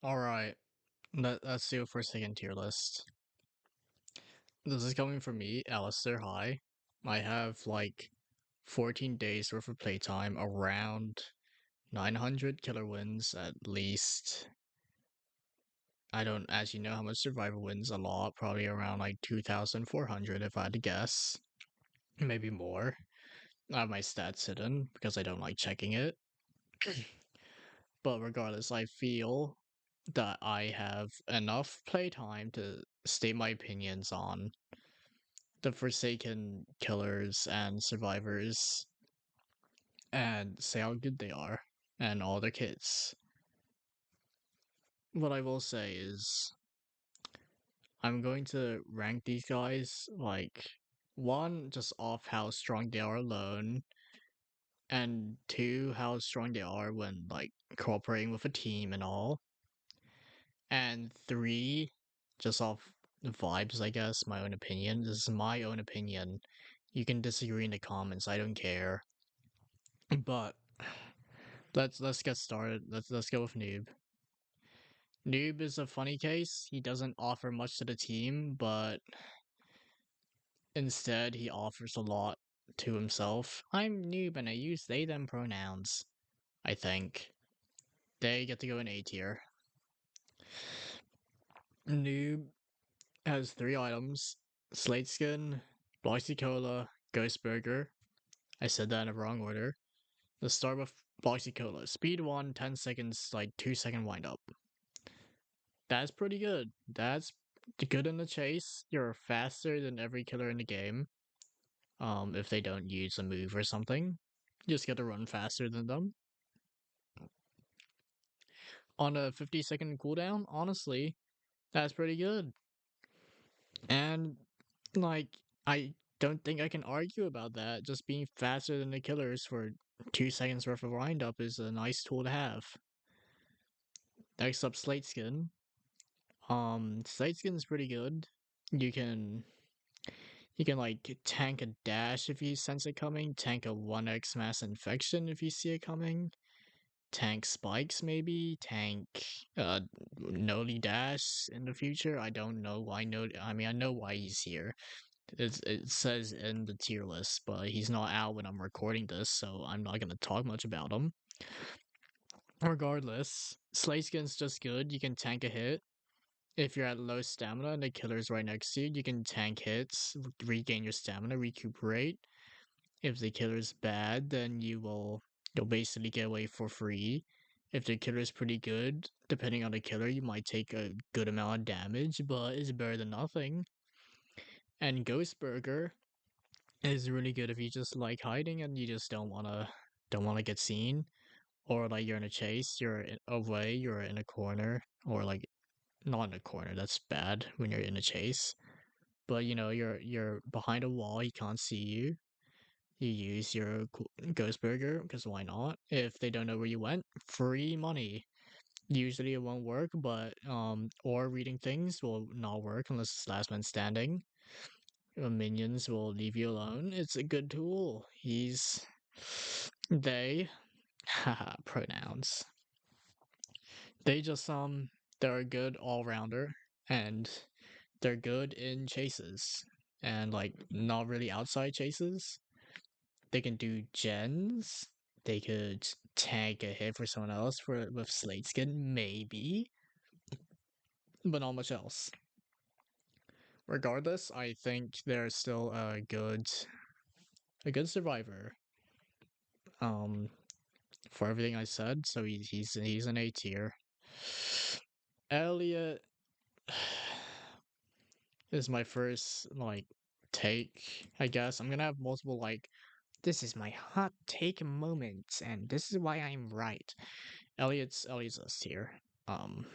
Alright, let's do it for a second tier list. This is coming from me, Alistair. Hi. I have like 14 days worth of playtime, around 900 killer wins at least. I don't actually know how much survival wins, a lot, probably around like 2,400 if I had to guess. Maybe more. I have my stats hidden because I don't like checking it. But regardless, I feel that I have enough playtime to state my opinions on the Forsaken killers and survivors and say how good they are and all their kits. What I will say is I'm going to rank these guys like one, just off how strong they are alone, and two, how strong they are when like cooperating with a team and all, and three, just off the vibes, I guess, my own opinion. This is my own opinion. You can disagree in the comments, I don't care. But let's get started. Let's go with Noob. Noob is a funny case. He doesn't offer much to the team, but instead he offers a lot to himself. I'm Noob and I use they them pronouns. I think they get to go in A tier. Noob has 3 items: Slate Skin, Bloxy Cola, Ghost Burger. I said that in the wrong order. Let's start with Bloxy Cola. Speed 1, 10 seconds, like 2-second wind up. That's pretty good. That's good in the chase. You're faster than every killer in the game. If they don't use a move or something, you just get to run faster than them. On a 50-second cooldown, honestly, that's pretty good. And like, I don't think I can argue about that. Just being faster than the killers for 2 seconds worth of wind up is a nice tool to have. Next up, Slate Skin. Slate Skin's pretty good. You can like tank a dash if you sense it coming, tank a 1x mass infection if you see it coming, tank spikes maybe, tank Noli dash in the future. I don't know why I mean I know why he's here. It says in the tier list, but he's not out when I'm recording this, so I'm not gonna talk much about him. Regardless, Slay Skin's just good. You can tank a hit. If you're at low stamina and the killer's right next to you, you can tank hits, regain your stamina, recuperate. If the killer's bad, then you'll basically get away for free. If the killer's pretty good, depending on the killer, you might take a good amount of damage, but it's better than nothing. And Ghost Burger is really good if you just like hiding and you just don't wanna get seen, or like you're in a chase, away, you're in a corner, or like not in a corner. That's bad when you're in a chase. But you're behind a wall. He can't see you. You use your Ghost Burger because why not? If they don't know where you went, free money. Usually it won't work, but or reading things will not work unless it's last man standing. Minions will leave you alone. It's a good tool. They, haha, pronouns. They just they're a good all rounder and they're good in chases and like not really outside chases. They can do gens. They could tank a hit for someone else with Slate Skin, maybe, but not much else. Regardless, I think they're still a good survivor. Um, for everything I said, so he's an A tier. Elliot is my first like take, I guess. I'm gonna have multiple like this is my hot take moments, and this is why I'm right. Elliot's S tier. Um,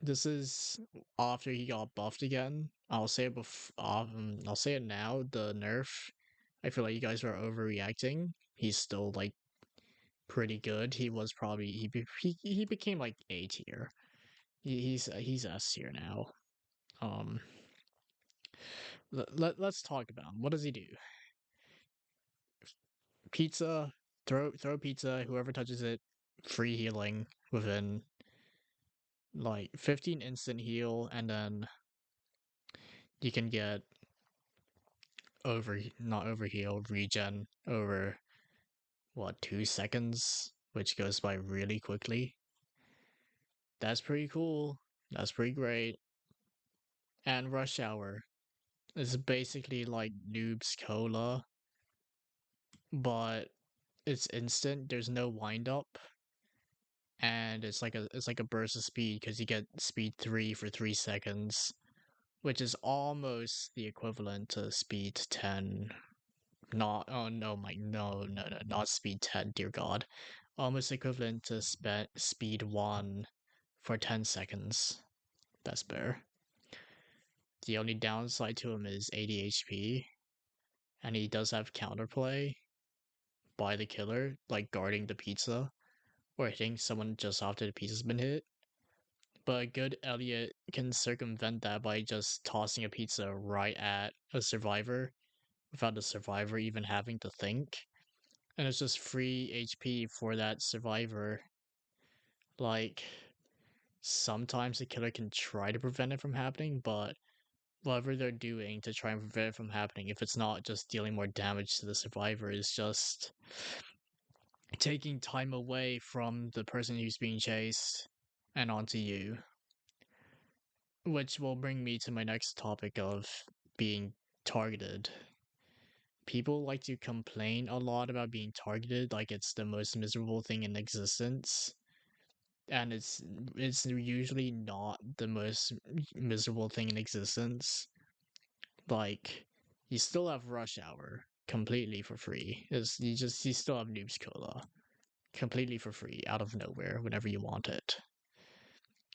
this is after he got buffed again. I'll say it now. The nerf. I feel like you guys are overreacting. He's still like pretty good. He was probably he became like A tier. He's S tier now. Um, let's talk about him. What does he do? Pizza, throw pizza. Whoever touches it, free healing. within like 15 instant heal, and then you can get not overheal, regen over what, 2 seconds, which goes by really quickly. That's pretty cool. That's pretty great. And Rush Hour is basically like Noob's Cola, but it's instant. There's no wind up, and it's like a burst of speed because you get speed 3 for 3 seconds, which is almost the equivalent to speed 10. Not, oh no, Mike, no, not speed 10, dear God. Almost equivalent to speed 1 for 10 seconds. That's better. The only downside to him is 80 HP, and he does have counterplay by the killer, like guarding the pizza, or hitting someone just after the pizza's been hit. But a good Elliot can circumvent that by just tossing a pizza right at a survivor without the survivor even having to think. And it's just free HP for that survivor. Like, sometimes the killer can try to prevent it from happening, but whatever they're doing to try and prevent it from happening, if it's not just dealing more damage to the survivor, is just taking time away from the person who's being chased and onto you. Which will bring me to my next topic of being targeted. People like to complain a lot about being targeted like it's the most miserable thing in existence. And it's usually not the most miserable thing in existence. Like, you still have Rush Hour completely for free. You still have Noob's Cola completely for free out of nowhere whenever you want it.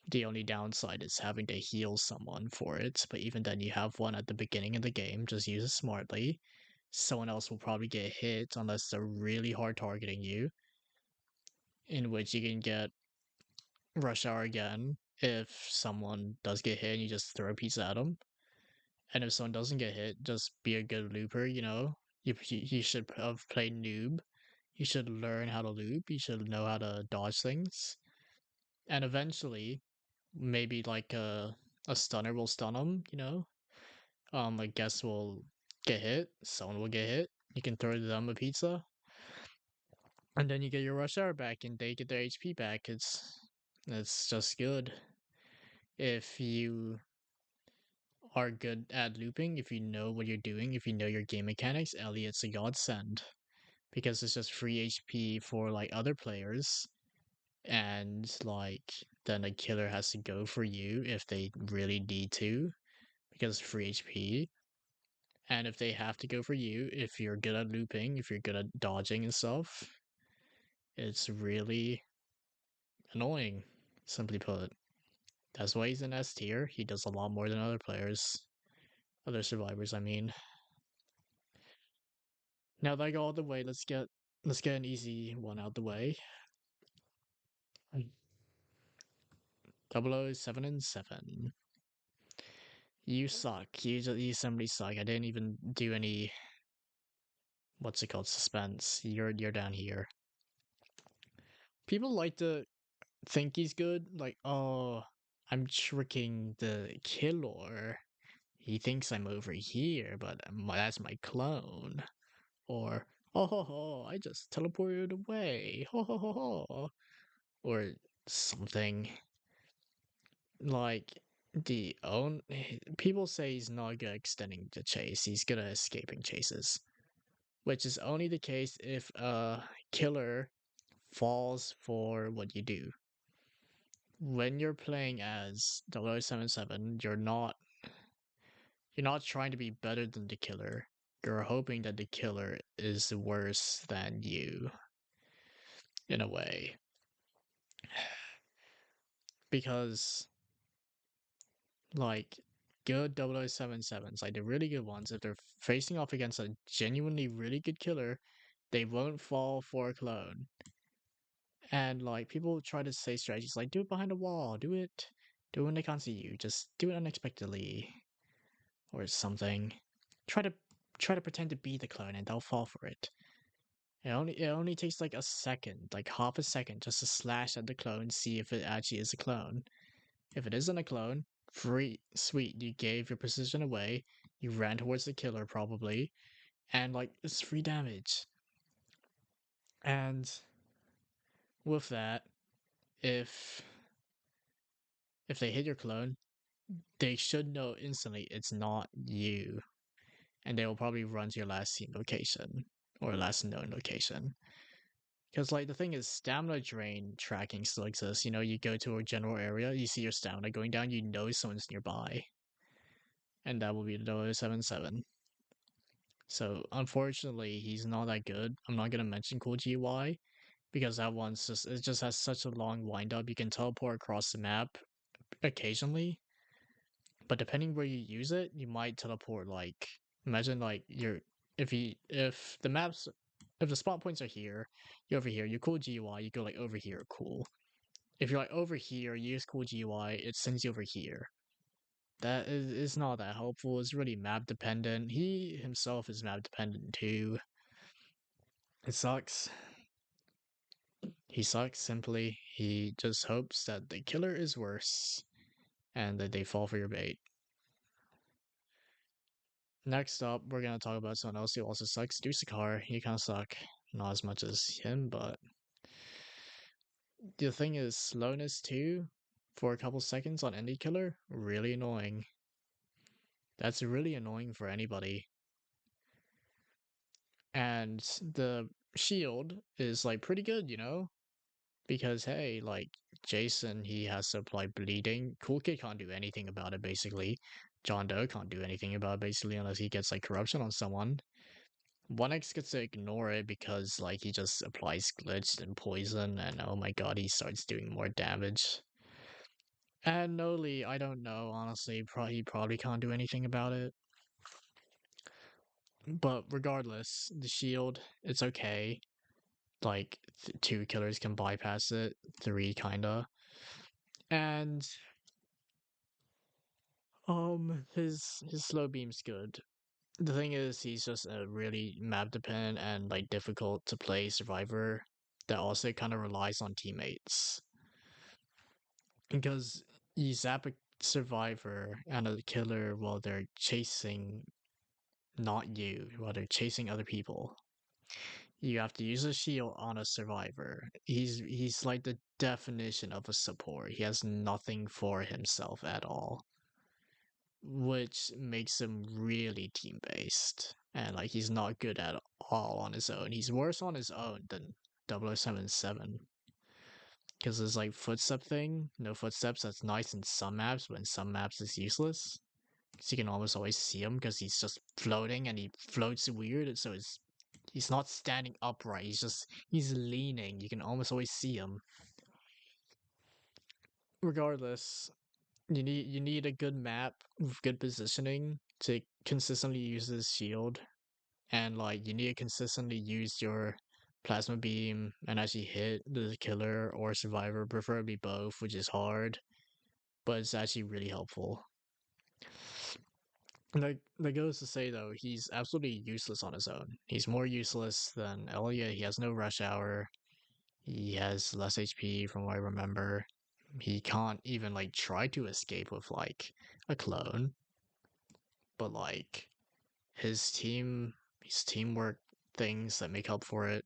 The only downside is having to heal someone for it, but even then you have one at the beginning of the game, just use it smartly. Someone else will probably get hit unless they're really hard targeting you, in which you can get Rush Hour again if someone does get hit and you just throw a pizza at them. And if someone doesn't get hit, just be a good looper, you know? You should have played noob. You should learn how to loop. You should know how to dodge things. And eventually, maybe like a stunner will stun them, you know? I guess will get hit. Someone will get hit. You can throw them a pizza. And then you get your rush hour back and they get their HP back. It's just good. If you are good at looping, if you know what you're doing, if you know your game mechanics, Elliot's a godsend. Because it's just free HP for like other players. And like then a killer has to go for you if they really need to, because free HP. And if they have to go for you, if you're good at looping, if you're good at dodging and stuff, it's really annoying, simply put. That's why he's in S tier. He does a lot more than other players. Other survivors, I mean. Now that I got all the way, let's get an easy one out the way. 007 and 7. You suck. You simply suck. I didn't even do any, what's it called, suspense. You're down here. People like to think he's good, like, oh, I'm tricking the killer. He thinks I'm over here, but that's my clone. Or, oh ho ho, I just teleported away. Ho ho ho ho. Or something. Like, people say he's not good at extending the chase, he's good at escaping chases. Which is only the case if a killer falls for what you do. When you're playing as 0077, you're not trying to be better than the killer. You're hoping that the killer is worse than you, in a way. Because, like, good 0077s, like the really good ones, if they're facing off against a genuinely really good killer, they won't fall for a clone. And, like, people try to say strategies like, do it behind a wall, do it when they can't see you, just do it unexpectedly. Or something. Try to pretend to be the clone and they'll fall for it. It only takes like a second, like half a second, just to slash at the clone, see if it actually is a clone. If it isn't a clone, free sweet, you gave your precision away, you ran towards the killer probably, and like it's free damage. And with that, if if they hit your clone, they should know instantly it's not you. And they will probably run to your last seen location or last known location. Because like the thing is, stamina drain tracking still exists. You know, you go to a general area, you see your stamina going down, you know someone's nearby, and that will be the 077. So unfortunately, he's not that good. I'm not gonna mention cool GY because that one's just it just has such a long wind up. You can teleport across the map occasionally, but depending where you use it, you might teleport like imagine like you're if the maps if the spot points are here, you're over here, you cool GY, you go like over here, cool. If you're like over here, you use cool GY, it sends you over here. That is not that helpful. It's really map dependent. He himself is map dependent too. It sucks. He sucks simply. He just hopes that the killer is worse and that they fall for your bait. Next up, we're gonna talk about someone else who also sucks. Dusekkar. He kind of suck. Not as much as him, but the thing is, slowness too, for a couple seconds on any killer, really annoying. That's really annoying for anybody. And the shield is like pretty good, you know? Because hey, like Jason, he has to apply bleeding. Cool Kid can't do anything about it basically. John Doe can't do anything about it basically unless he gets like corruption on someone. 1x gets to ignore it because like he just applies glitch and poison and oh my god, he starts doing more damage. And Noli, I don't know, honestly, he probably can't do anything about it. But regardless, the shield, it's okay. Like, two killers can bypass it, three kinda. And, his slow beam's good. The thing is, he's just a really map dependent and, like, difficult to play survivor that also kind of relies on teammates. Because you zap a survivor and a killer while they're chasing not you, while they're chasing other people. You have to use a shield on a survivor. He's like the definition of a support. He has nothing for himself at all, which makes him really team based. And like he's not good at all on his own. He's worse on his own than 0077. Because there's like footstep thing, no footsteps. That's nice in some maps, but in some maps it's useless. Because you can almost always see him because he's just floating and he floats weird. So he's not standing upright. He's leaning. You can almost always see him. Regardless, you need a good map with good positioning to consistently use this shield, and like you need to consistently use your plasma beam and actually hit the killer or survivor, preferably both, which is hard, but it's actually really helpful. Like that goes to say though, he's absolutely useless on his own. He's more useless than Elliot. He has no rush hour. He has less HP from what I remember. He can't even like try to escape with like a clone. But like his teamwork things that make up for it.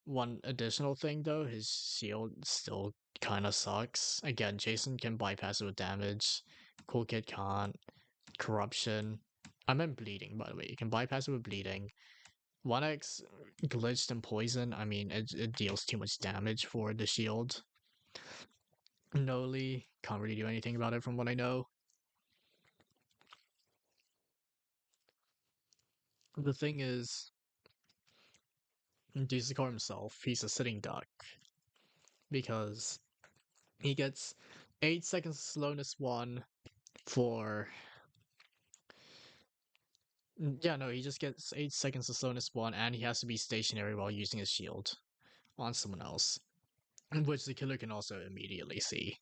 One additional thing though, his shield still kinda sucks. Again, Jason can bypass it with damage. Cool Kid can't. Corruption. I meant bleeding, by the way. You can bypass it with bleeding. 1x glitched and poison. I mean, it deals too much damage for the shield. Noli can't really do anything about it from what I know. The thing is, Dusekkar himself, he's a sitting duck because he gets 8 seconds slowness 1 for. Yeah, no, he just gets 8 seconds of slowness 1 and he has to be stationary while using his shield on someone else, which the killer can also immediately see.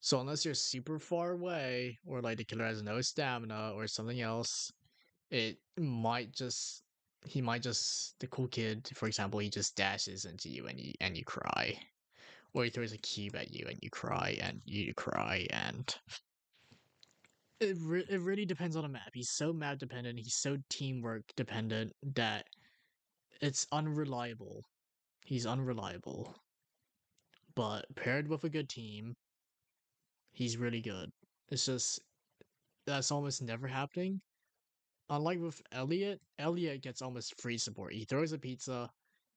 So unless you're super far away, or like the killer has no stamina or something else, it might just he might just the cool kid, for example, he just dashes into you and you cry, or he throws a cube at you and you cry and you cry, and it really depends on the map. He's so map dependent. He's so teamwork dependent that it's unreliable. He's unreliable, but paired with a good team, he's really good. It's just that's almost never happening. Unlike with Elliot, Elliot gets almost free support. He throws a pizza,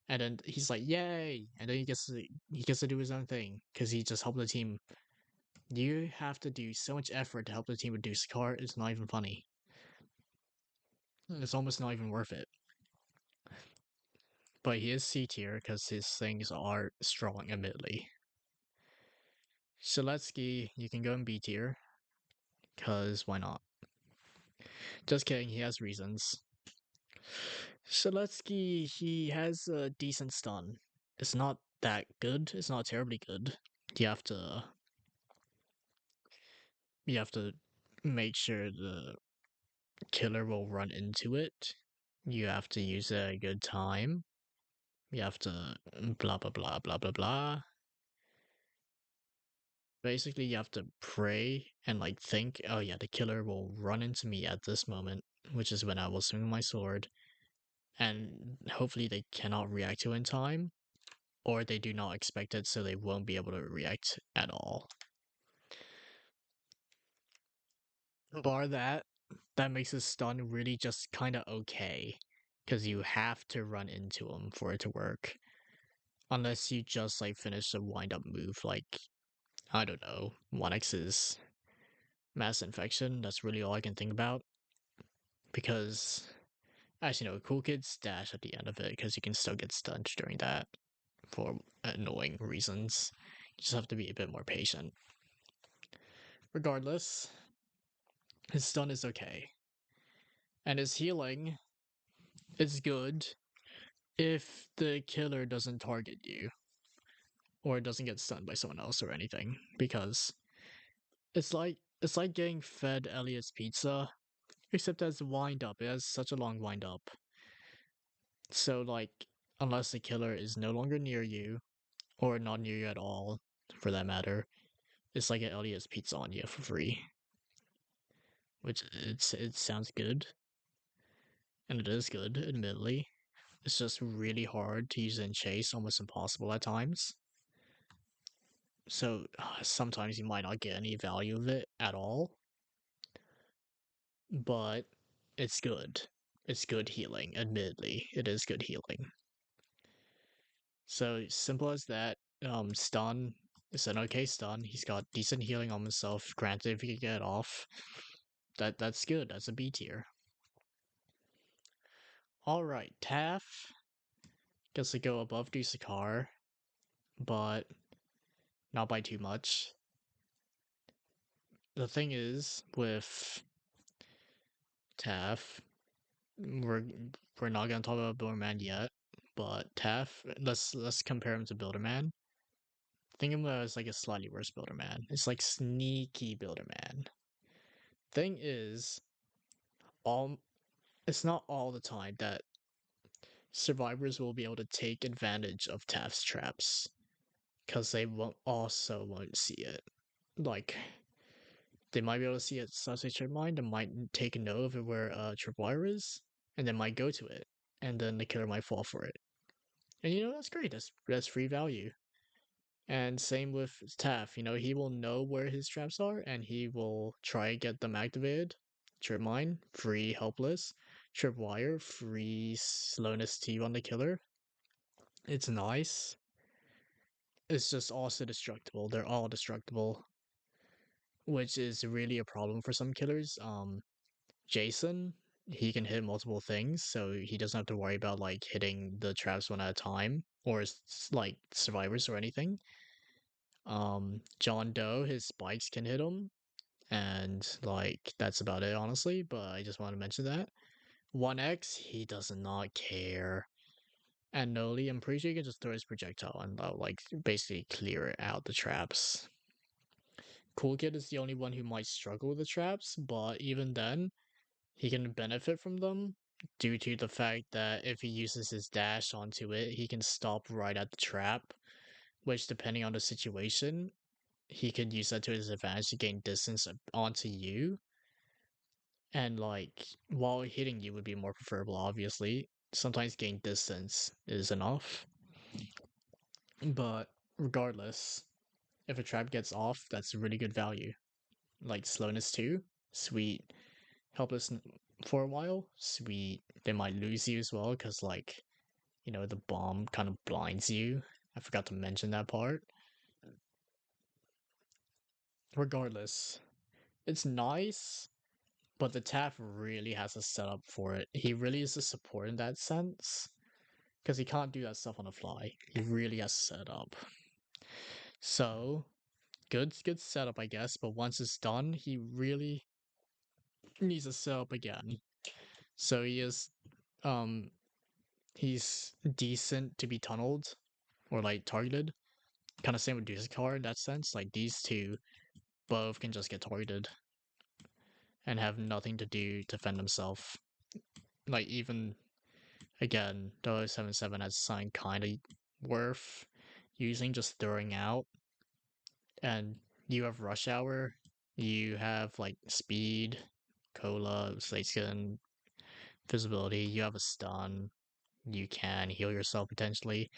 and then he's like, "Yay!" And then he gets to do his own thing because he just helped the team. You have to do so much effort to help the team with Dusekkar. It's not even funny. It's almost not even worth it. But he is C tier because his things are strong, admittedly. Shedletsky, you can go in B tier because why not? Just kidding. He has reasons. Shedletsky, he has a decent stun. It's not that good. It's not terribly good. You have to you have to make sure the killer will run into it. You have to use it at a good time. You have to blah blah blah blah blah blah. Basically, you have to pray and like think, oh yeah, the killer will run into me at this moment, which is when I will swing my sword, and hopefully they cannot react to it in time, or they do not expect it, so they won't be able to react at all. Bar that, that makes his stun really just kind of okay, because you have to run into him for it to work. Unless you just like finish a wind up move, like I don't know, 1x's mass infection. That's really all I can think about. Because actually, no, cool kid dash at the end of it because you can still get stunned during that for annoying reasons. You just have to be a bit more patient. Regardless, his stun is okay. And his healing is good if the killer doesn't target you or doesn't get stunned by someone else or anything. Because it's like getting fed Elliot's pizza, except as wind up. It has such a long wind up. So like unless the killer is no longer near you, or not near you at all, for that matter, it's like an Elliot's pizza on you for free. Which it sounds good, and it is good, admittedly. It's just really hard to use in chase, almost impossible at times. So sometimes you might not get any value of it at all, but it's good. It's good healing, admittedly. It is good healing. So simple as that. Stun is an okay stun. He's got decent healing on himself. Granted, if he can get it off, that's good. That's a B tier. All right, Taph gets to go above Dusekkar, but not by too much. The thing is with Taph, we're we're not gonna talk about Builderman yet, but Taph, let's compare him to Builderman. Think of him as like a slightly worse Builderman. It's like sneaky Builderman. Thing is, all it's not all the time that survivors will be able to take advantage of Taph's traps, because they won't see it. Like they might be able to see it suspect your mind and might take note of it where tripwire is, and then might go to it, and then the killer might fall for it. And that's great. That's free value. And same with Taph. He will know where his traps are, and he will try to get them activated. Trip mine, free helpless. Tripwire, free slowness T on the killer. It's nice. It's just also destructible. They're all destructible, which is really a problem for some killers. Jason, he can hit multiple things, so he doesn't have to worry about like hitting the traps one at a time or like survivors or anything. John Doe, his spikes can hit him, and like that's about it, honestly. But I just want to mention that 1x, he does not care. And Noli, I'm pretty sure he can just throw his projectile and like basically clear out the traps. Cool Kid is the only one who might struggle with the traps, but even then, he can benefit from them due to the fact that if he uses his dash onto it, he can stop right at the trap, which depending on the situation, he could use that to his advantage to gain distance onto you. And like while hitting you would be more preferable, obviously. Sometimes gain distance is enough. But regardless, if a trap gets off, that's really good value. Like slowness 2, sweet. Helpless for a while, sweet. They might lose you as well, because like, the bomb kind of blinds you. I forgot to mention that part. Regardless, it's nice, but the Taph really has a setup for it. He really is a support in that sense, because he can't do that stuff on the fly. He really has set it up. So, good setup, I guess, but once it's done, he really needs to set up again. So um, he's decent to be tunneled or like targeted. Kind of same with Dusekkar in that sense. Like these two both can just get targeted and have nothing to do to defend himself. Like even again, Doe 77 has something kind of worth using, just throwing out. And you have Rush Hour, you have like speed, cola, slate skin, visibility, you have a stun, you can heal yourself potentially.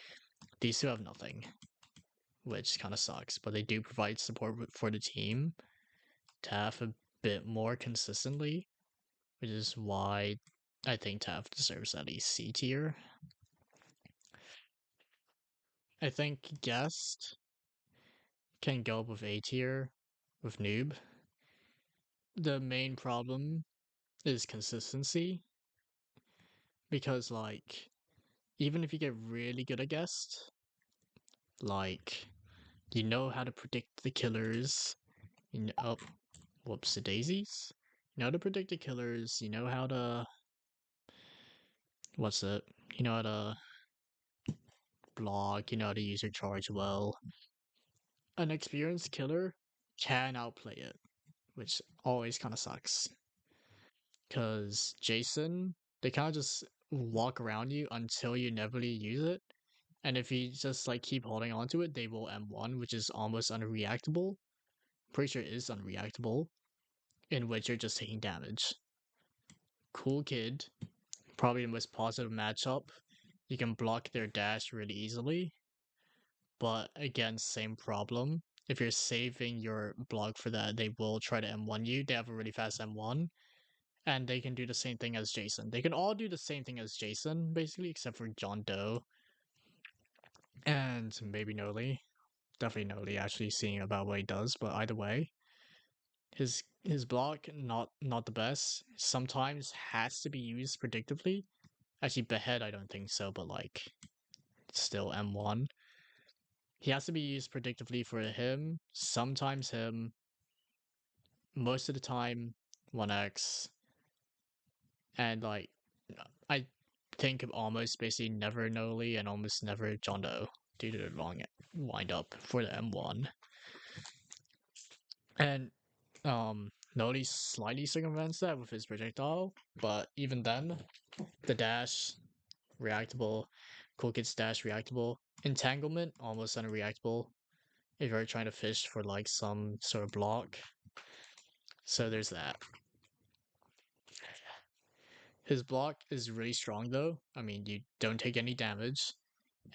These two have nothing, which kind of sucks, but they do provide support for the team. Taph a bit more consistently, which is why I think Taph deserves at least C tier. I think Guest can go up with A tier with Noob. The main problem is consistency, because like even if you get really good at Guest, like you know how to predict the killers, oh, whoops, the daisies. You know how to predict the killers. You know how to what's it? You know how to block. You know how to use your charge well. An experienced killer can outplay it, which always kind of sucks. Because Jason, they kind of just walk around you until you never really use it. And if you just like keep holding onto it, they will M1, which is almost unreactable. Pretty sure it is unreactable, in which you're just taking damage. Cool Kid, probably the most positive matchup. You can block their dash really easily, but again, same problem. If you're saving your block for that, they will try to M1 you. They have a really fast M1, and they can do the same thing as Jason. They can all do the same thing as Jason, basically, except for John Doe and maybe Noli. Definitely Noli, actually, seeing about what he does, but either way, his block not the best. Sometimes has to be used predictively. Actually, Behead I don't think so, but like still M1. He has to be used predictively for him. Sometimes him. Most of the time 1x. And like I think of almost basically never Noli and almost never John Doe due to the long wind up for the M1. And Noli slightly circumvents that with his projectile, but even then, the dash reactable, Cool Kid's dash reactable, entanglement almost unreactable if you're trying to fish for like some sort of block. So there's that. His block is really strong though. I mean, you don't take any damage,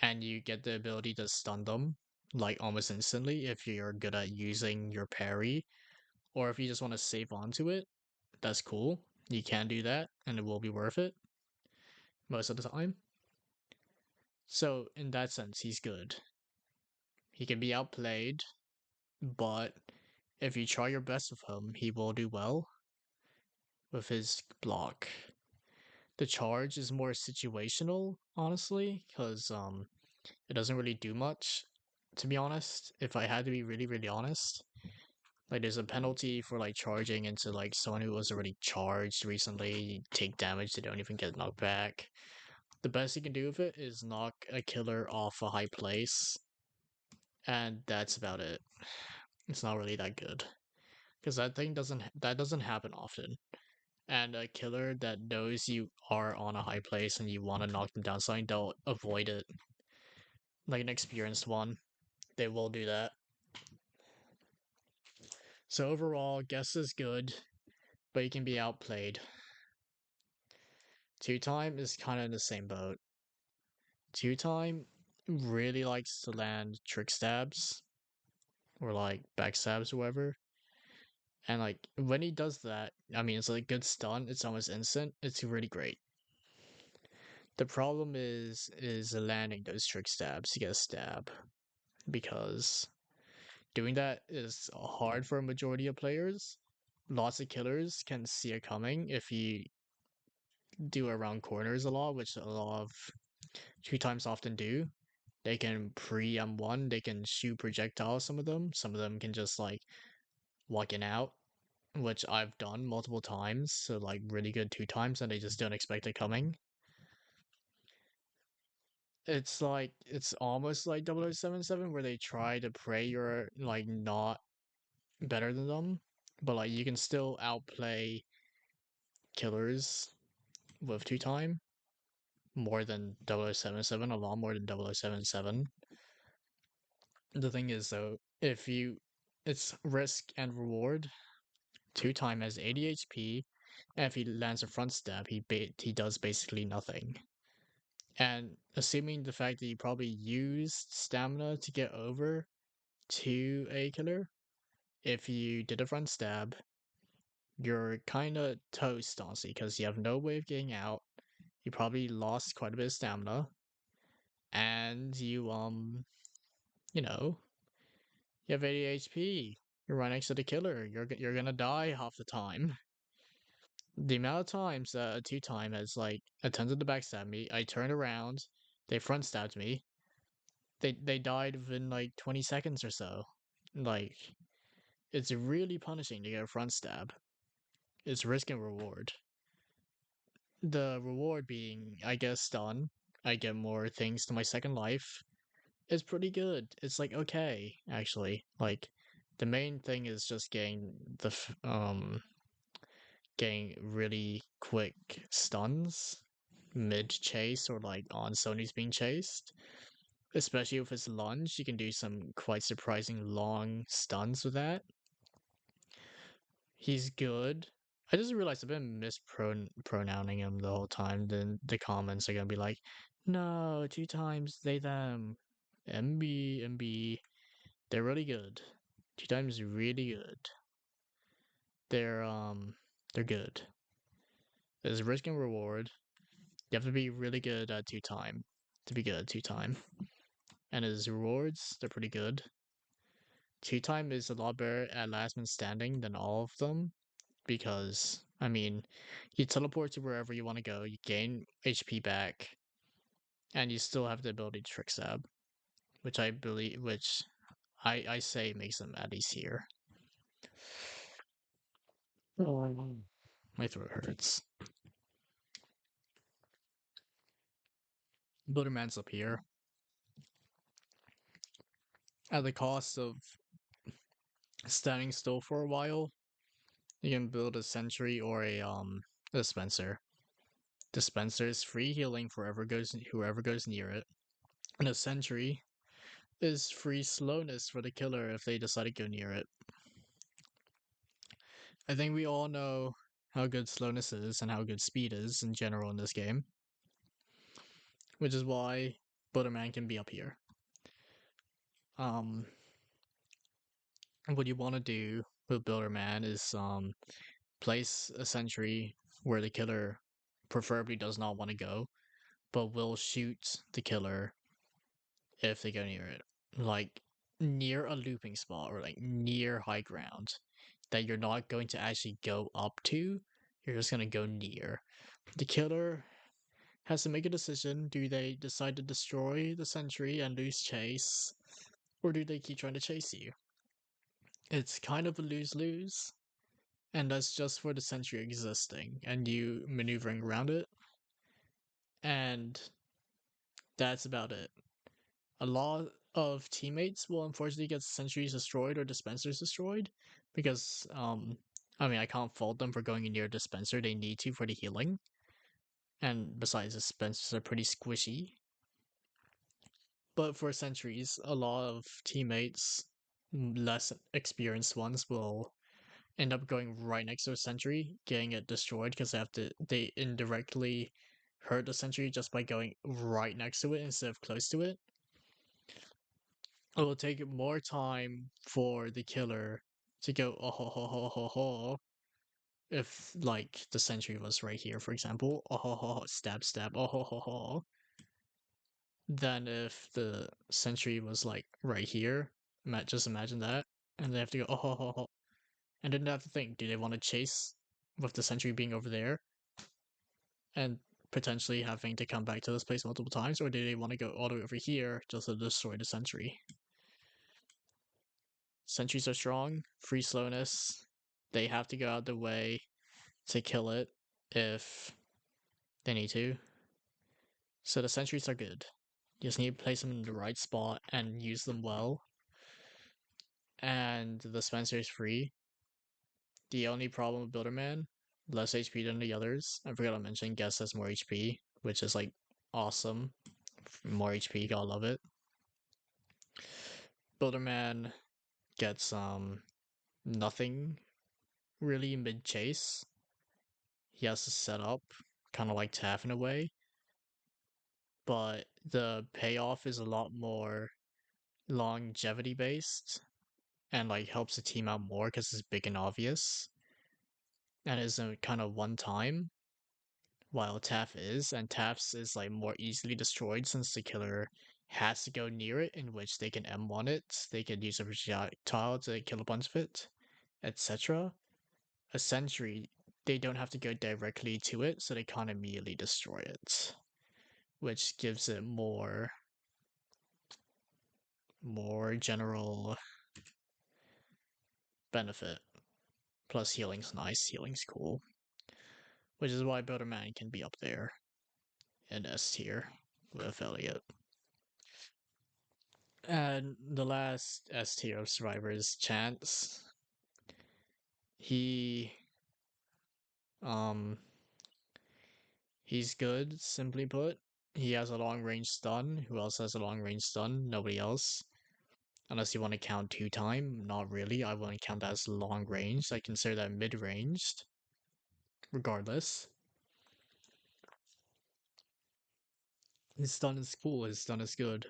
and you get the ability to stun them like almost instantly if you're good at using your parry, or if you just want to save onto it. That's cool. You can do that, and it will be worth it most of the time. So in that sense, he's good. He can be outplayed, but if you try your best with him, he will do well with his block. The charge is more situational, honestly, because it doesn't really do much, to be honest. If I had to be really honest, like there's a penalty for like charging into like someone who was already charged recently. You take damage, they don't even get knocked back. The best you can do with it is knock a killer off a high place, and that's about it. It's not really that good, because that doesn't happen often. And a killer that knows you are on a high place and you want to knock them down something, they'll avoid it. Like an experienced one, they will do that. So overall, guess is good, but you can be outplayed. Two time is kind of in the same boat. Two time really likes to land trick stabs or like backstabs or whatever. And like when he does that, I mean it's like a good stun, it's almost instant. It's really great. The problem is landing those trick stabs. You get a stab because doing that is hard for a majority of players. Lots of killers can see it coming if you do around corners a lot, which a lot of two times often do. They can pre M1, they can shoot projectiles, some of them can just like walk in out, which I've done multiple times, so like really good two times and they just don't expect it coming. It's like it's almost like 0077 where they try to pray you're like not better than them, but like you can still outplay killers with two time more than 0077, a lot more than 0077. The thing is though, if you it's risk and reward. Two time has 80 HP, and if he lands a front stab, he does basically nothing. And assuming the fact that you probably used stamina to get over to a killer, if you did a front stab, you're kind of toast, honestly, because you have no way of getting out. You probably lost quite a bit of stamina, and you know, you have 80 HP. You're right next to the killer. You're gonna die half the time. The amount of times that a two time has like attempted to backstab me, I turned around, they front stabbed me. They died within like 20 seconds or so. Like it's really punishing to get a front stab. It's risk and reward. The reward being, I guess, stun. I get more things to my second life. It's pretty good. It's like okay, actually. Like the main thing is just getting really quick stuns mid chase or like on Sony's being chased. Especially with his lunge, you can do some quite surprising long stuns with that. He's good. I just realized I've been mispronouncing him the whole time. Then the comments are gonna be like, "No, two times they them, MB. They're really good. Two times really good. They're good. There's risk and reward. You have to be really good at two time to be good at two time. And his rewards, they're pretty good. Two time is a lot better at last man standing than all of them because I mean you teleport to wherever you want to go, you gain HP back, and you still have the ability to trick stab, which I say makes them at least here. My throat hurts. Builderman's up here. At the cost of standing still for a while, you can build a sentry or a dispenser. Dispenser is free healing for whoever goes near it. And a sentry is free slowness for the killer if they decide to go near it. I think we all know how good slowness is and how good speed is in general in this game, which is why Builderman can be up here. What you want to do with Builderman is place a sentry where the killer preferably does not want to go, but will shoot the killer if they go near it. Like near a looping spot or like near high ground that you're not going to actually go up to, you're just gonna go near. The killer has to make a decision. Do they decide to destroy the sentry and lose chase? Or do they keep trying to chase you? It's kind of a lose-lose. And that's just for the sentry existing and you maneuvering around it. And that's about it. A lot of teammates will unfortunately get sentries destroyed or dispensers destroyed because I mean, I can't fault them for going near a dispenser. They need to for the healing. And besides, dispensers are pretty squishy. But for sentries, a lot of teammates, less experienced ones, will end up going right next to a sentry, getting it destroyed because they indirectly hurt the sentry just by going right next to it instead of close to it. It will take more time for the killer to go oh ho ho ho ho ho if like the sentry was right here, for example, oh ho ho ho, stab stab oh ho ho ho, than if the sentry was like right here. Just imagine that, and they have to go oh ho ho ho, and then they have to think: do they want to chase with the sentry being over there and potentially having to come back to this place multiple times, or do they want to go all the way over here just to destroy the sentry? Sentries are strong, free slowness. They have to go out the way to kill it if they need to. So the sentries are good. You just need to place them in the right spot and use them well. And the dispenser is free. The only problem with Builderman, less HP than the others. I forgot to mention, Guess has more HP, which is like awesome. More HP, gotta love it. Builderman gets nothing really mid chase. He has to set up, kind of like Taph in a way, but the payoff is a lot more longevity based and like helps the team out more because it's big and obvious and isn't kind of one time, while Taph is, and Taph's is like more easily destroyed since the killer has to go near it, in which they can M1 it, they can use a projectile to kill a bunch of it, etc. A sentry, they don't have to go directly to it, so they can't immediately destroy it, which gives it more general benefit. Plus healing's nice, healing's cool. Which is why Builderman can be up there in S tier with Elliot. And the last S tier of survivor is Chance. He um he's good, simply put. He has a long range stun. Who else has a long range stun? Nobody else. Unless you want to count 2-time. Not really. I wouldn't count that as long range. I consider that mid ranged. Regardless. His stun is cool, his stun is good.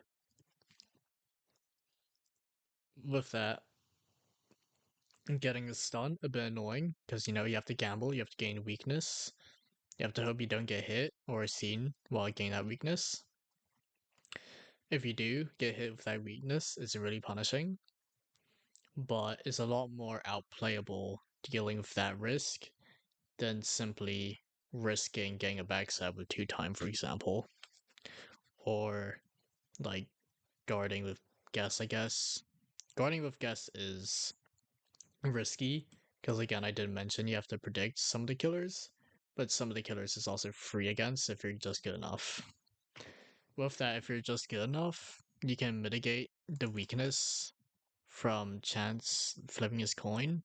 With that, getting the stun a bit annoying, because you have to gamble, you have to gain weakness. You have to hope you don't get hit or seen while gaining that weakness. If you do get hit with that weakness, it's really punishing, but it's a lot more outplayable dealing with that risk than simply risking getting a backstab with 2-time, for example, or like guarding with guess, I guess. Guarding with guess is risky because, again, I did mention you have to predict some of the killers, but some of the killers is also free against if you're just good enough. With that, if you're just good enough, you can mitigate the weakness from Chance flipping his coin,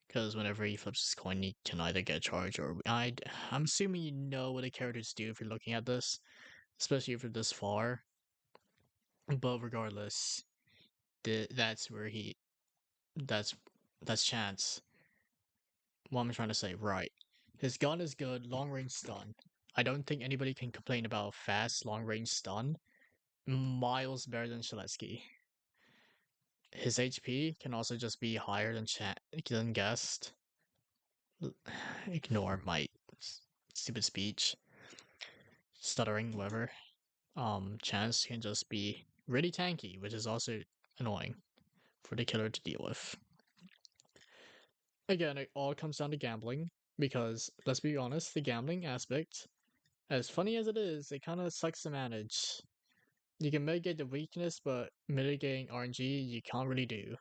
because whenever he flips his coin, he can either get charged or I'm assuming you know what the characters do if you're looking at this, especially if you're this far. But regardless, that's where that's Chance. What am I trying to say? Right. His gun is good, long range stun. I don't think anybody can complain about fast, long range stun. Miles better than Shedletsky. His HP can also just be higher than guessed. Ignore my stupid speech. Stuttering, whatever. Chance can just be really tanky, which is also annoying for the killer to deal with. Again, it all comes down to gambling, because let's be honest, the gambling aspect, as funny as it is, it kind of sucks to manage. You can mitigate the weakness, but mitigating RNG you can't really do.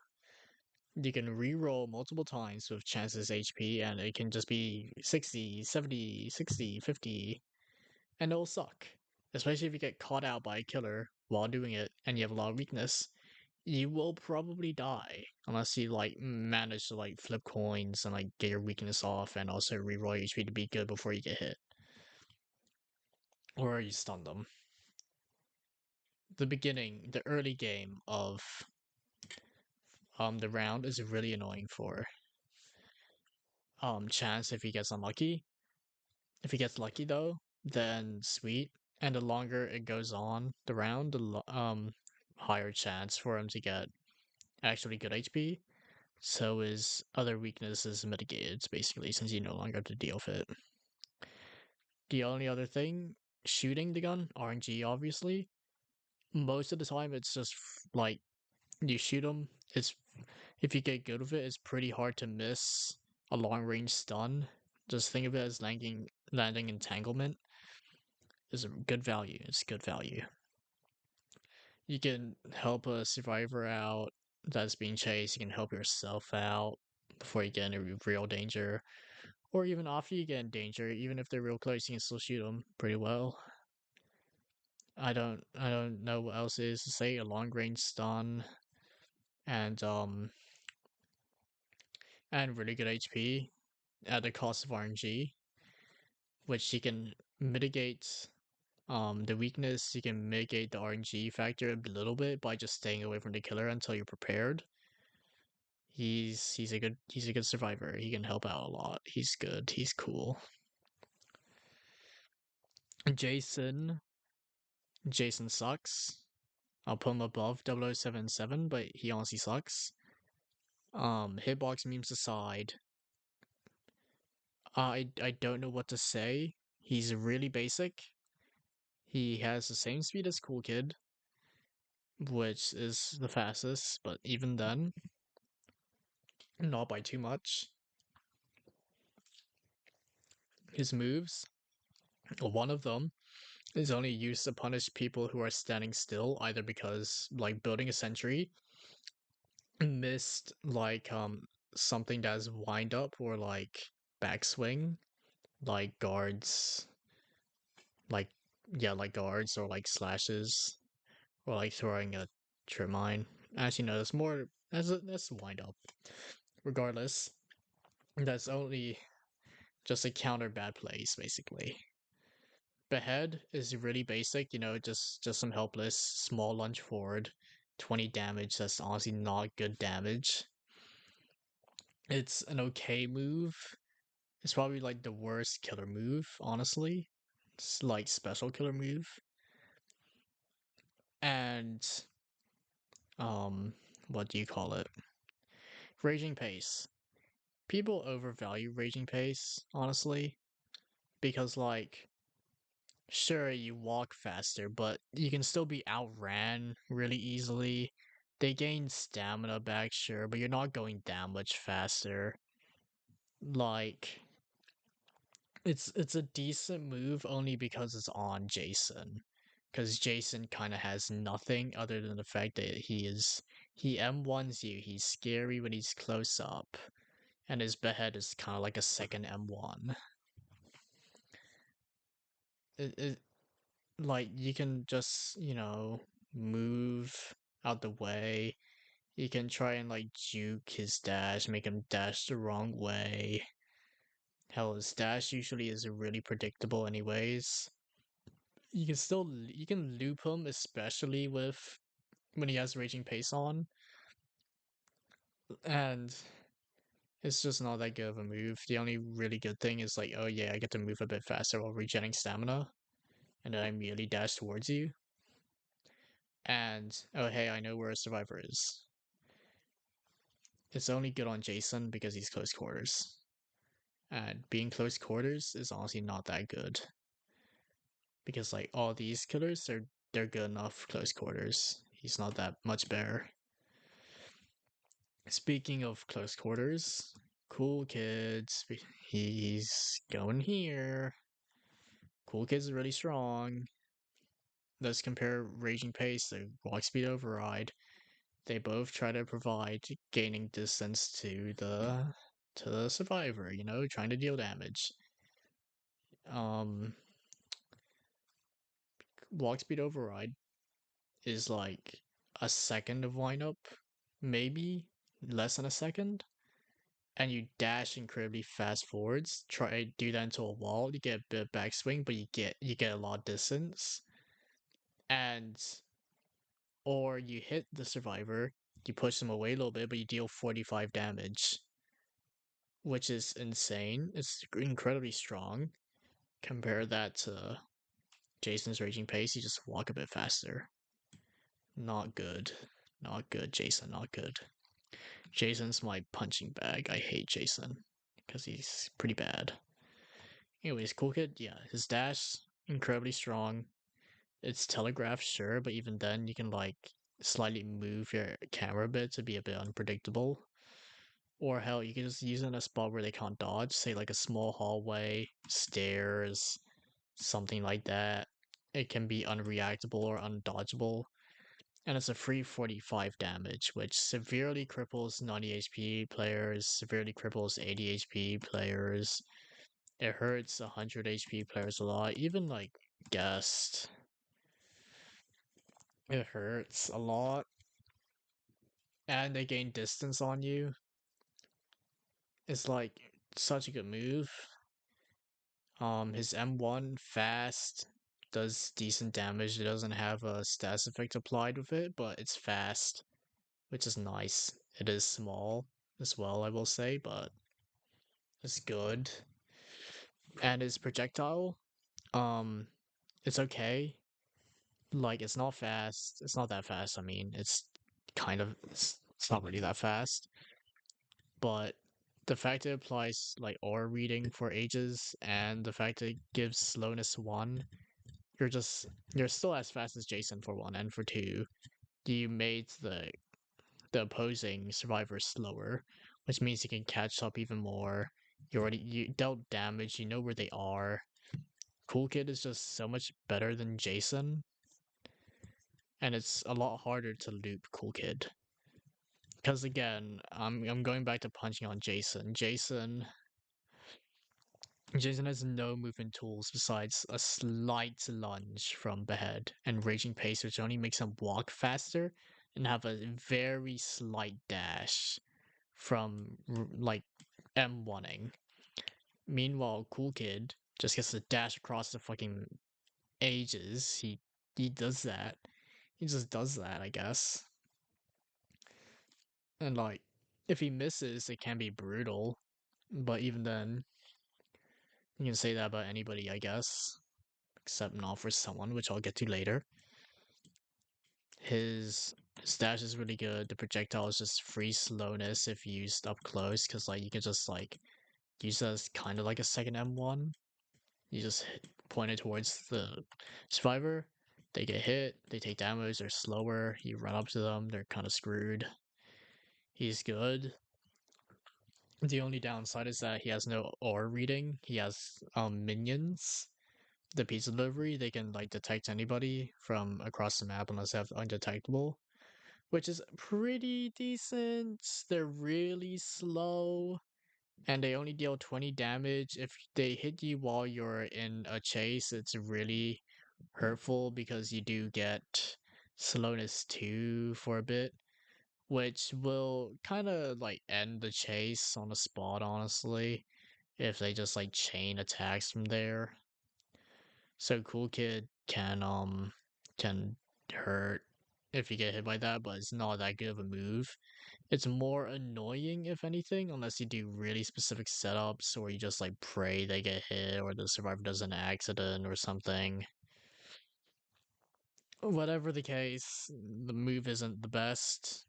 You can re-roll multiple times with Chance's HP, and it can just be 60, 70, 60, 50, and it'll suck. Especially if you get caught out by a killer while doing it, and you have a lot of weakness. you will probably die unless you like manage to like flip coins and like get your weakness off and also reroll HP to be good before you get hit. Or you stun them. The early game of the round is really annoying for Chance if he gets unlucky. If he gets lucky though, then sweet. And the longer it goes on the round, the higher chance for him to get actually good HP. So his other weakness is mitigated, basically, since you no longer have to deal with it. The only other thing, shooting the gun, RNG obviously. Most of the time it's just like you shoot him, it's if you get good with it, it's pretty hard to miss a long range stun. Just think of it as landing entanglement is a good value. It's good value. You can help a survivor out that's being chased. You can help yourself out before you get into real danger, or even after you get in danger. Even if they're real close, you can still shoot them pretty well. I don't know what else is to say. A long range stun and and really good HP at the cost of RNG, which you can mitigate the weakness. You can mitigate the RNG factor a little bit by just staying away from the killer until you're prepared. He's a good survivor. He can help out a lot. He's good. He's cool. Jason Jason sucks. I'll put him above 0077, but he honestly sucks. Hitbox memes aside, I don't know what to say. He's really basic. He has the same speed as Cool Kid, which is the fastest, but even then, not by too much. His moves, one of them is only used to punish people who are standing still, either because like building a sentry missed like something that's wind up or like backswing, like guards, like yeah, like guards or like slashes or like throwing a trip mine. Actually, no, that's more that's wind up. Regardless, that's only just to counter bad plays, basically. Behead is really basic, you know, just some helpless small lunge forward, 20 damage. That's honestly not good damage. It's an okay move. It's probably like the worst killer move, honestly. It's like special killer move. And what do you call it? Raging pace. People overvalue raging pace, honestly, because like sure you walk faster, but you can still be outran really easily. They gain stamina back, sure, but you're not going that much faster. Like it's a decent move only because it's on Jason. Because Jason kind of has nothing other than the fact that he M1s you. He's scary when he's close up, and his behead is kind of like a second M1. It like you can just move out the way. You can try and like juke his dash, make him dash the wrong way. Hell, his dash usually is really predictable anyways. You can loop him, especially with when he has Raging Pace on, and it's just not that good of a move. The only really good thing is like, oh yeah, I get to move a bit faster while regenerating stamina, and then I immediately dash towards you. And oh hey, I know where a survivor is. It's only good on Jason because he's close quarters. And being close quarters is honestly not that good. Because like all these killers, they're good enough close quarters. He's not that much better. Speaking of close quarters, Cool Kids, he's going here. Cool Kids is really strong. Let's compare Raging Pace to Walk Speed Override. They both try to provide gaining distance to the survivor, you know, trying to deal damage. Um Walk Speed Override is like a second of lineup, maybe less than a second, and you dash incredibly fast forwards. Try do that into a wall. You get a bit of backswing, but you get a lot of distance. And or you hit the survivor, you push them away a little bit, but you deal 45 damage, which is insane. It's incredibly strong. Compare that to Jason's raging pace. You just walk a bit faster. Not good. Not good, Jason. Not good. Jason's my punching bag. I hate Jason because he's pretty bad. Anyways, Cool Kid, yeah, his dash incredibly strong. It's telegraphed, sure, but even then, you can like slightly move your camera a bit to be a bit unpredictable. Or hell, you can just use it in a spot where they can't dodge, say like a small hallway, stairs, something like that. It can be unreactable or undodgeable. And it's a free 45 damage, which severely cripples 90 HP players, severely cripples 80 HP players. It hurts 100 HP players a lot, even like guest. It hurts a lot. And they gain distance on you. It's like such a good move. His M1 fast does decent damage. It doesn't have a status effect applied with it, but it's fast, which is nice. It is small as well, I will say, but it's good. And his projectile, um, it's okay. Like it's not fast. It's not that fast. I mean, it's not really that fast. But the fact it applies like aura reading for ages and the fact it gives slowness 1, you're still as fast as Jason for 1, and for 2, you made the opposing survivor slower, which means you can catch up even more. You dealt damage, you know where they are. Cool Kid is just so much better than Jason, and it's a lot harder to loop Cool Kid. Because again, I'm going back to punching on Jason. Jason has no movement tools besides a slight lunge from behead and raging pace, which only makes him walk faster, and have a very slight dash from like M1ing. Meanwhile, Cool Kid just gets to dash across the fucking ages. He does that. He just does that, I guess. And like, if he misses, it can be brutal. But even then, you can say that about anybody, I guess, except not for someone, which I'll get to later. His dash is really good. The projectile is just free slowness if used up close, because like you can just like use it as kind of like a second M1. You just point it towards the survivor. They get hit, they take damage, they're slower. You run up to them, they're kind of screwed. He's good. The only downside is that he has no aura reading. He has minions. The pizza delivery, they can like detect anybody from across the map unless they have undetectable, which is pretty decent. They're really slow, and they only deal 20 damage. If they hit you while you're in a chase, it's really hurtful because you do get slowness 2 for a bit, which will kind of like end the chase on the spot, honestly, if they just like chain attacks from there. So Cool Kid can hurt if you get hit by that, but it's not that good of a move. It's more annoying if anything, unless you do really specific setups or you just like pray they get hit or the survivor does an accident or something. Whatever the case, the move isn't the best.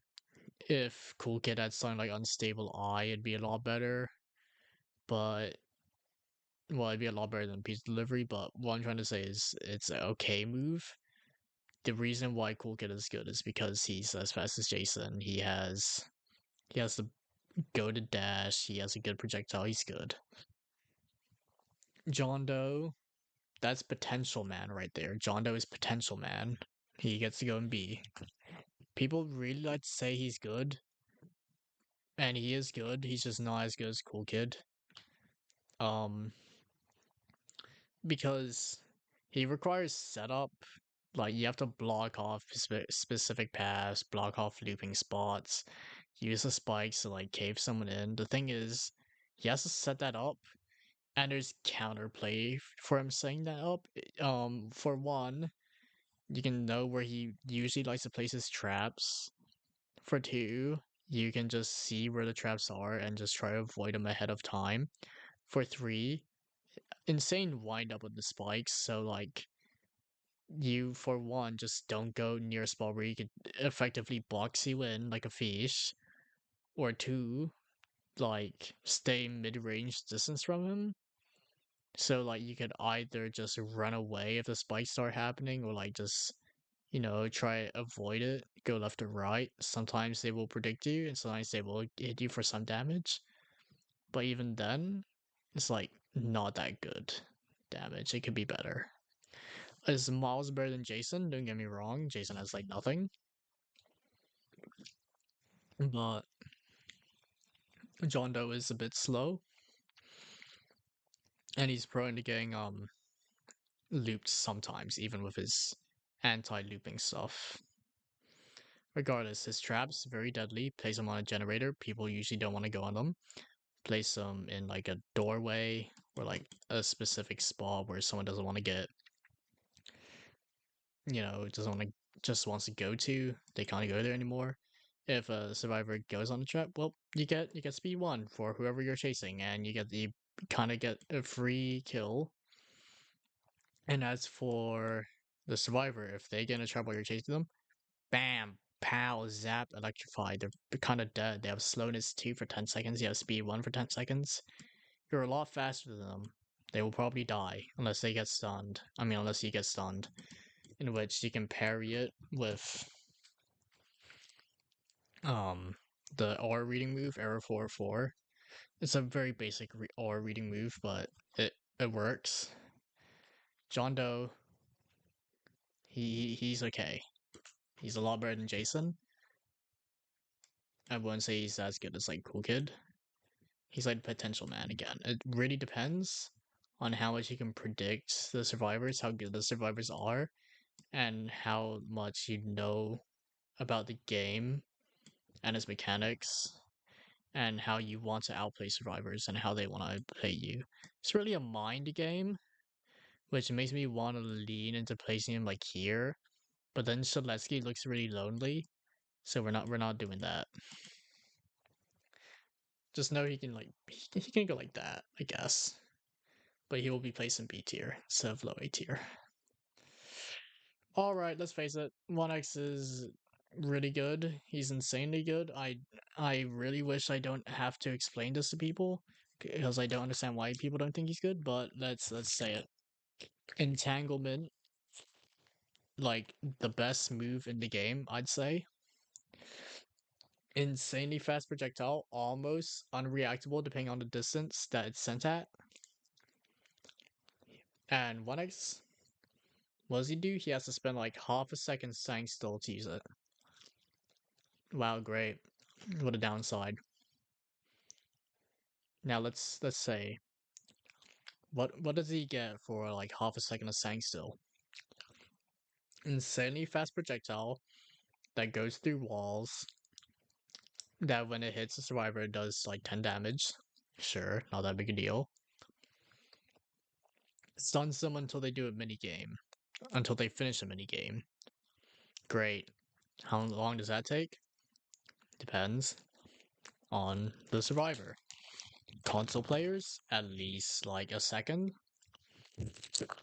If Cool Kid had something like Unstable Eye, it'd be a lot better. But well, it'd be a lot better than Pizza Delivery, but what I'm trying to say is it's an okay move. The reason why Cool Kid is good is because he's as fast as Jason. He has the go to dash. He has a good projectile. He's good. John Doe, that's potential man right there. John Doe is potential man. He gets to go in B. People really like to say he's good, and he is good. He's just not as good as Cool Kid. Um, because he requires setup Like you have to block off specific paths, block off looping spots, use the spikes to like cave someone in. The thing is, he has to set that up, and there's counterplay for him setting that up. For one, you can know where he usually likes to place his traps. For two, you can just see where the traps are and just try to avoid them ahead of time. For three, insane wind up with the spikes, so like you for one just don't go near a spot where you could effectively box you in like a fish, or two, like stay mid-range distance from him. So like you could either just run away if the spikes start happening, or like just try avoid it, go left or right. Sometimes they will predict you, and sometimes they will hit you for some damage. But even then, it's like not that good damage. It could be better. Is Miles better than Jason? Don't get me wrong. Jason has like nothing, but John Doe is a bit slow, and he's prone to getting looped sometimes, even with his anti-looping stuff. Regardless, his traps very deadly. Place them on a generator. People usually don't want to go on them. Place them in like a doorway or like a specific spot where someone doesn't want to get, doesn't want to just wants to go to. They can't go there anymore. If a survivor goes on the trap, well, you get speed one for whoever you're chasing, and you kind of get a free kill. And as for the survivor, if they get in a trap while you're chasing them, bam, pow, zap, electrified. They're kind of dead. They have slowness 2 for 10 seconds. You have speed 1 for 10 seconds. You're a lot faster than them. They will probably die unless they get stunned. I mean, unless you get stunned, in which you can parry it with um the aura reading move, Arrow 4-4. It's a very basic aura reading move, but it works. John Doe, he's okay. He's a lot better than Jason. I wouldn't say he's as good as like Cool Kid. He's like potential man again. It really depends on how much you can predict the survivors, how good the survivors are, and how much you know about the game and its mechanics, and how you want to outplay survivors and how they want to play you. It's really a mind game, which makes me want to lean into placing him like here. But then Shedletsky looks really lonely, so we're not doing that. Just know he can he can go like that, I guess. But he will be placed in B tier instead of low A tier. Alright, let's face it, 1x is really good. He's insanely good. I really wish I don't have to explain this to people, because I don't understand why people don't think he's good, but let's say it. Entanglement, like the best move in the game, I'd say. Insanely fast projectile, almost unreactable depending on the distance that it's sent at. And 1x, what does he do? He has to spend like half a second staying still to use it. Wow, great. What a downside. Now let's say, what does he get for like half a second of staying still? Insanely fast projectile that goes through walls, that when it hits the survivor it does like 10 damage. Sure, not that big a deal. Stuns them until they do a mini game. Until they finish a mini game. Great. How long does that take? Depends on the survivor. Console players, at least like a second.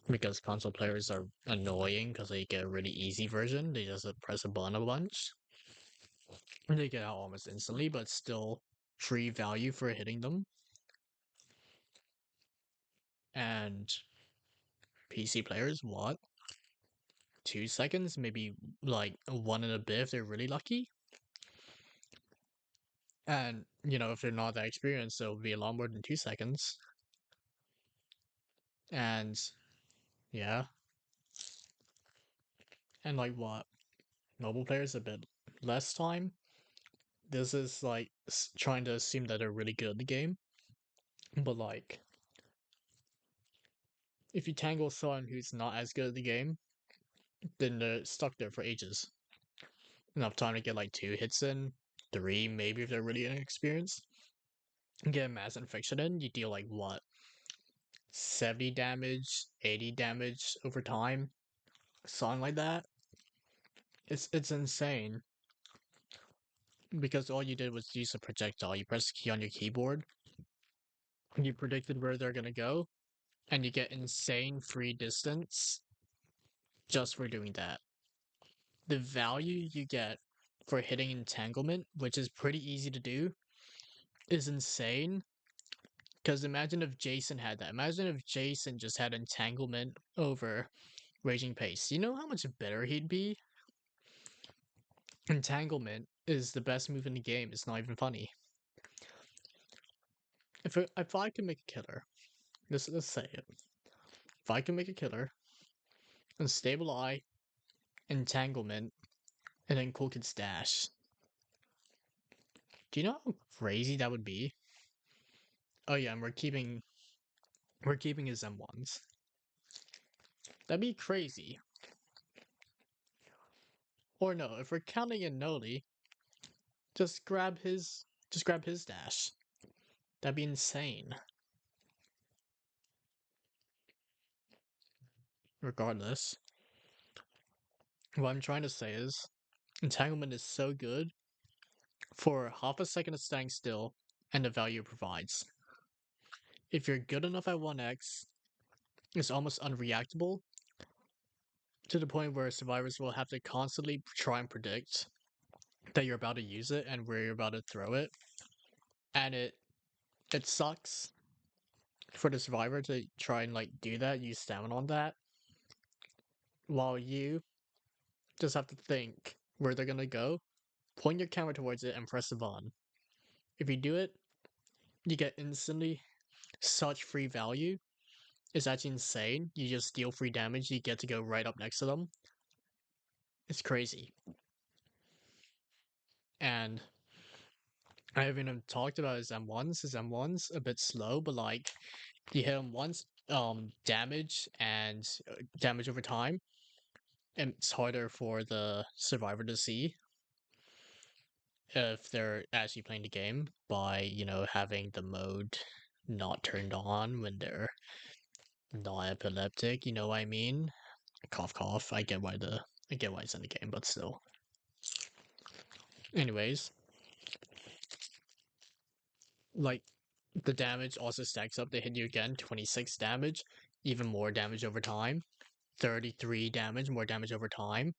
Because console players are annoying because they get a really easy version. They just press a button a bunch. And they get out almost instantly, but still free value for hitting them. And PC players, what? 2 seconds? Maybe like 1 and a bit if they're really lucky. And, if they're not that experienced, it'll be a lot more than 2 seconds. And, yeah. And like what? Mobile players a bit less time. This is like trying to assume that they're really good at the game. But like, if you tangle someone who's not as good at the game, then they're stuck there for ages. Enough time to get like 2 hits in, 3 maybe if they're really inexperienced. Get a mass infection in, you deal like what? 70 damage, 80 damage over time, something like that. It's insane because all you did was use a projectile. You press a key on your keyboard, you predicted where they're gonna go, and you get insane free distance just for doing that. The value you get for hitting entanglement, which is pretty easy to do, is insane. Because imagine if Jason had that. Imagine if Jason just had entanglement over raging pace. You know how much better he'd be? Entanglement is the best move in the game. It's not even funny. If I could make a killer, let's say it. If I can make a killer, unstable eye, entanglement, and then cool kid stash. Do you know how crazy that would be? Oh yeah, and we're keeping his M1s. That'd be crazy. Or no, if we're counting in Noli, just grab his dash. That'd be insane. Regardless, what I'm trying to say is entanglement is so good for half a second of staying still and the value it provides. If you're good enough at 1x, it's almost unreactable to the point where survivors will have to constantly try and predict that you're about to use it and where you're about to throw it. And it sucks for the survivor to try and like do that, use stamina on that, while you just have to think where they're gonna go, point your camera towards it, and press the button. If you do it, you get instantly such free value. It's actually insane. You just deal free damage, you get to go right up next to them. It's crazy. And I haven't even talked about his M1s. His M1's a bit slow, but like you hit him once, damage and damage over time, and it's harder for the survivor to see if they're actually playing the game by, having the mode not turned on when they're not epileptic, you know what I mean? Cough cough. I get why it's in the game, but still. Anyways, like the damage also stacks up. They hit you again, 26 damage, even more damage over time, 33 damage, more damage over time.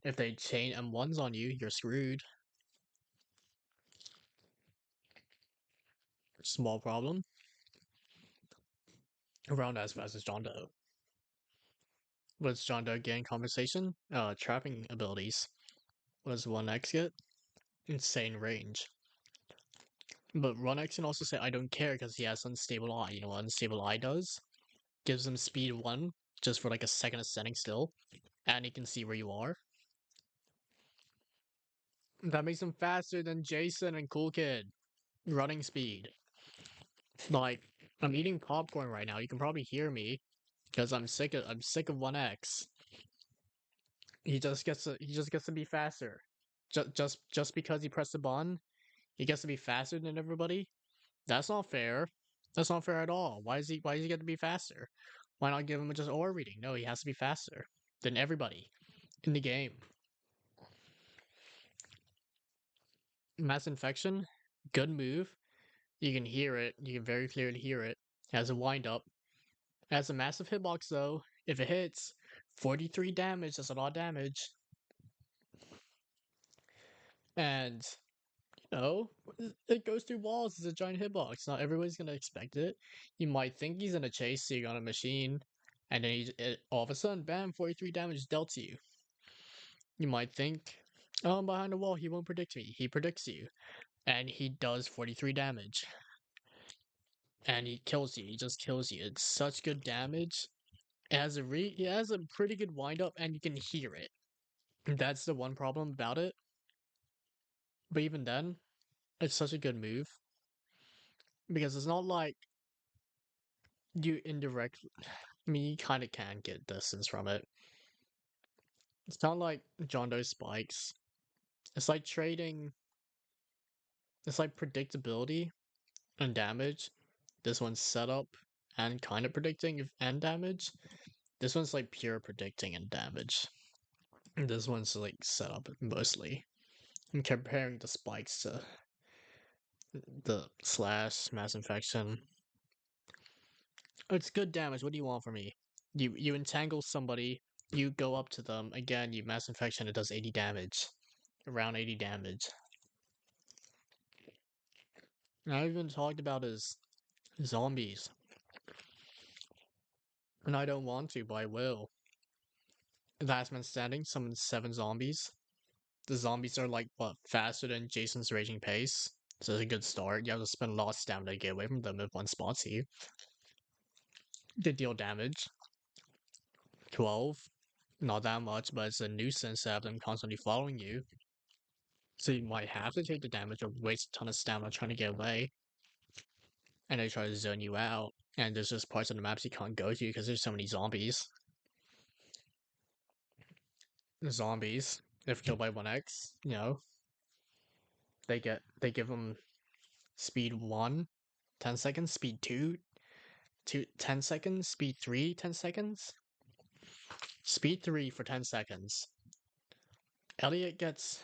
If they chain M1s on you, you're screwed. Small problem. Around as fast as John Doe. What's John Doe getting compensation? Trapping abilities. What does 1x get? Insane range. But 1x can also say, I don't care because he has unstable eye. You know what unstable eye does? Gives him speed 1 just for like a second of standing still. And he can see where you are. That makes him faster than Jason and Cool Kid. Running speed. Like, I'm eating popcorn right now. You can probably hear me because I'm sick of 1x. He just gets to be faster. Just because he pressed the button, he gets to be faster than everybody. That's not fair. That's not fair at all. Why does he get to be faster? Why not give him just aura reading? No, he has to be faster than everybody in the game. Mass infection, good move. You can hear it. You can very clearly hear it. Has a wind up. Has a massive hitbox though. If it hits, 43 damage. That's a lot of damage. And know, it goes through walls. It's a giant hitbox. Not everybody's gonna expect it. You might think he's gonna chase you on a machine, and then all of a sudden, bam, 43 damage dealt to you. You might think, oh, I'm behind the wall. He won't predict me. He predicts you, and he does 43 damage, and he kills you. He just kills you. It's such good damage. It has a pretty good wind up, and you can hear it. That's the one problem about it. But even then, it's such a good move because it's not like you indirect. I mean, you kind of can get distance from it, It's kind of like John Doe spikes. It's like trading. It's like predictability and damage. This one's setup and kind of predicting and damage. This one's like pure predicting and damage. This one's like setup mostly. I'm comparing the spikes to the slash mass infection. Oh, it's good damage. What do you want from me? You entangle somebody. You go up to them again. You mass infection. It does 80 damage, around 80 damage. And I even talked about his zombies, and I don't want to, but I will. Last man standing summons 7 zombies. The zombies are like what faster than Jason's raging pace, so it's a good start. You have to spend a lot of stamina to get away from them if one spots you. They deal damage. 12. Not that much, but it's a nuisance to have them constantly following you. So you might have to take the damage or waste a ton of stamina trying to get away. And they try to zone you out. And there's just parts of the maps you can't go to because there's so many zombies. Zombies, if killed by 1x, they give them speed 1, 10 seconds, speed 2, 10 seconds, speed 3, 10 seconds. Speed 3 for 10 seconds. Elliot gets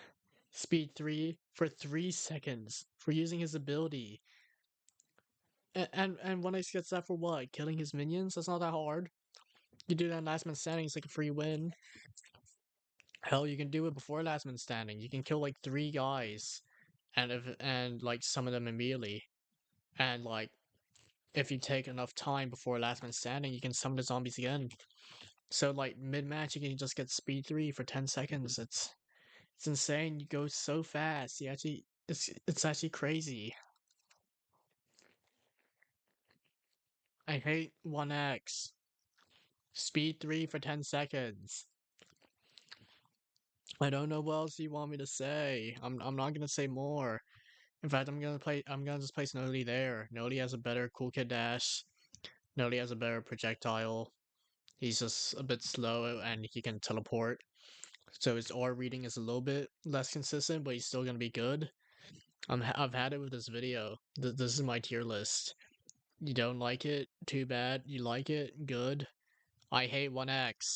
speed 3 for 3 seconds for using his ability. And 1x gets that for what? Killing his minions? That's not that hard. You do that in Last Man Standing, it's like a free win. Hell, you can do it before Last Man Standing. You can kill like 3 guys and like summon them immediately. And like if you take enough time before Last Man Standing, you can summon the zombies again. So like mid match you can just get speed 3 for 10 seconds. It's insane. You go so fast. You actually it's actually crazy. I hate 1x. Speed 3 for 10 seconds. I don't know what else you want me to say. I'm not gonna say more. In fact, I'm gonna just place Noli there. Noli has a better cool kid dash. Noli has a better projectile. He's just a bit slow and he can teleport. So his aura reading is a little bit less consistent, but he's still gonna be good. I've had it with this video. This is my tier list. You don't like it? Too bad. You like it? Good. I hate 1x.